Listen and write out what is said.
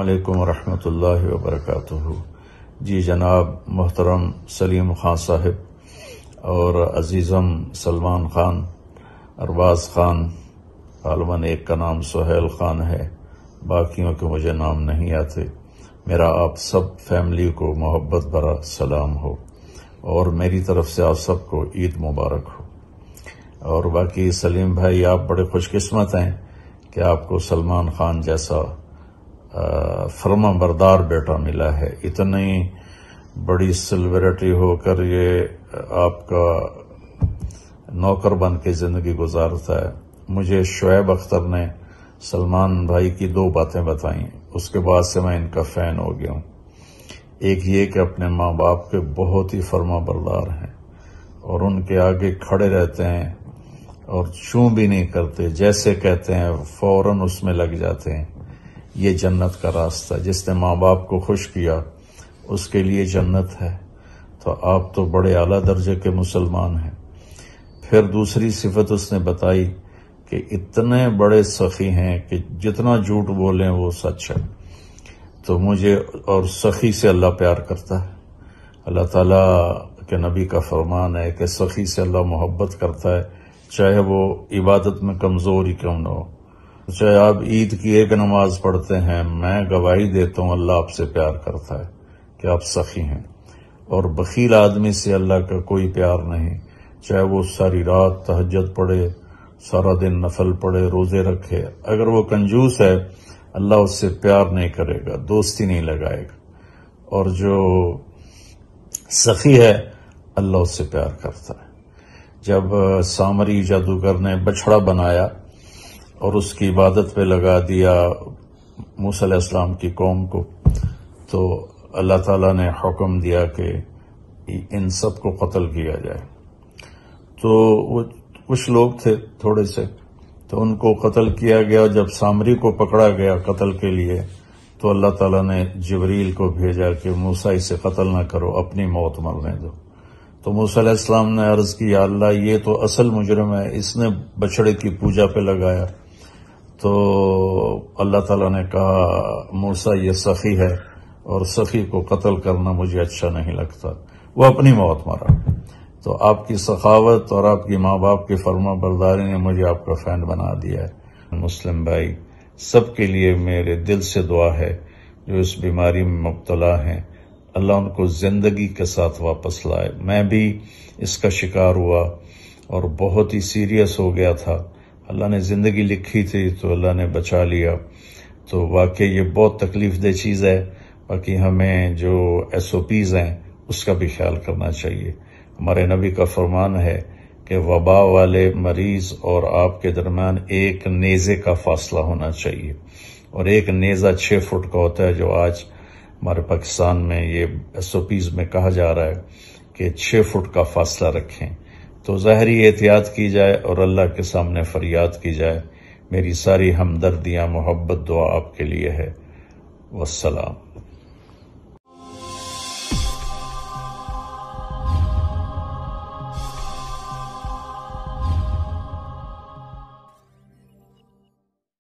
علیکم ورحمۃ اللہ وبرکاتہ۔ جی جناب محترم سلیم خان صاحب اور عزیزم سلمان خان، ارباز خان، غالباً ایک کا نام سہیل خان ہے، باقیوں کے مجھے نام نہیں آتے۔ میرا آپ سب فیملی کو محبت بھرا سلام ہو اور میری طرف سے آپ سب کو عید مبارک ہو۔ اور باقی سلیم بھائی، آپ بڑے خوش قسمت ہیں کہ آپ کو سلمان خان جیسا فرما بردار بیٹا ملا ہے۔ اتنی بڑی سیلیبریٹی ہو کر یہ آپ کا نوکر بن کے زندگی گزارتا ہے۔ مجھے شعیب اختر نے سلمان بھائی کی 2 باتیں بتائیں، اس کے بعد سے میں ان کا فین ہو گیا ہوں۔ ایک یہ کہ اپنے ماں باپ کے بہت ہی فرما بردار ہیں اور ان کے آگے کھڑے رہتے ہیں اور چوں بھی نہیں کرتے، جیسے کہتے ہیں فوراً اس میں لگ جاتے ہیں۔ یہ جنت کا راستہ، جس نے ماں باپ کو خوش کیا اس کے لیے جنت ہے۔ تو آپ تو بڑے اعلیٰ درجے کے مسلمان ہیں۔ پھر دوسری صفت اس نے بتائی کہ اتنے بڑے سخی ہیں کہ جتنا جھوٹ بولیں وہ سچ ہے۔ تو مجھے اور سخی سے اللہ پیار کرتا ہے۔ اللہ تعالیٰ کے نبی کا فرمان ہے کہ سخی سے اللہ محبت کرتا ہے، چاہے وہ عبادت میں کمزور ہی کیوں نہ ہو۔ چاہے آپ عید کی 1 نماز پڑھتے ہیں، میں گواہی دیتا ہوں اللہ آپ سے پیار کرتا ہے کہ آپ سخی ہیں۔ اور بخیل آدمی سے اللہ کا کوئی پیار نہیں، چاہے وہ ساری رات تہجد پڑھے، سارا دن نفل پڑھے، روزے رکھے، اگر وہ کنجوس ہے اللہ اس سے پیار نہیں کرے گا، دوستی نہیں لگائے گا۔ اور جو سخی ہے اللہ اس سے پیار کرتا ہے۔ جب سامری جادوگر نے بچڑا بنایا اور اس کی عبادت پہ لگا دیا موسیٰ علیہ السلام کی قوم کو، تو اللہ تعالیٰ نے حکم دیا کہ ان سب کو قتل کیا جائے۔ تو وہ کچھ لوگ تھے تھوڑے سے، تو ان کو قتل کیا گیا۔ جب سامری کو پکڑا گیا قتل کے لیے تو اللہ تعالیٰ نے جبریل کو بھیجا کہ موسیٰ اسے قتل نہ کرو، اپنی موت مرنے دو۔ تو موسیٰ علیہ السلام نے عرض کی، یا اللہ یہ تو اصل مجرم ہے، اس نے بچڑے کی پوجا پہ لگایا۔ تو اللہ تعالیٰ نے کہا موسیٰ یہ سخی ہے اور سخی کو قتل کرنا مجھے اچھا نہیں لگتا، وہ اپنی موت مرا۔ تو آپ کی سخاوت اور آپ کی ماں باپ کی فرما برداری نے مجھے آپ کا فین بنا دیا ہے۔ مسلم بھائی سب کے لیے میرے دل سے دعا ہے جو اس بیماری میں مبتلا ہیں، اللہ ان کو زندگی کے ساتھ واپس لائے۔ میں بھی اس کا شکار ہوا اور بہت ہی سیریس ہو گیا تھا، اللہ نے زندگی لکھی تھی تو اللہ نے بچا لیا۔ تو واقعی یہ بہت تکلیف دہ چیز ہے، باقی ہمیں جو SOPs ہیں اس کا بھی خیال کرنا چاہیے۔ ہمارے نبی کا فرمان ہے کہ وبا والے مریض اور آپ کے درمیان 1 نیزے کا فاصلہ ہونا چاہیے، اور 1 نیزہ 6 فٹ کا ہوتا ہے، جو آج ہمارے پاکستان میں یہ SOPs میں کہا جا رہا ہے کہ 6 فٹ کا فاصلہ رکھیں۔ تو ظاہری احتیاط کی جائے اور اللہ کے سامنے فریاد کی جائے۔ میری ساری ہمدردیاں، محبت، دعا آپ کے لیے ہے۔ والسلام۔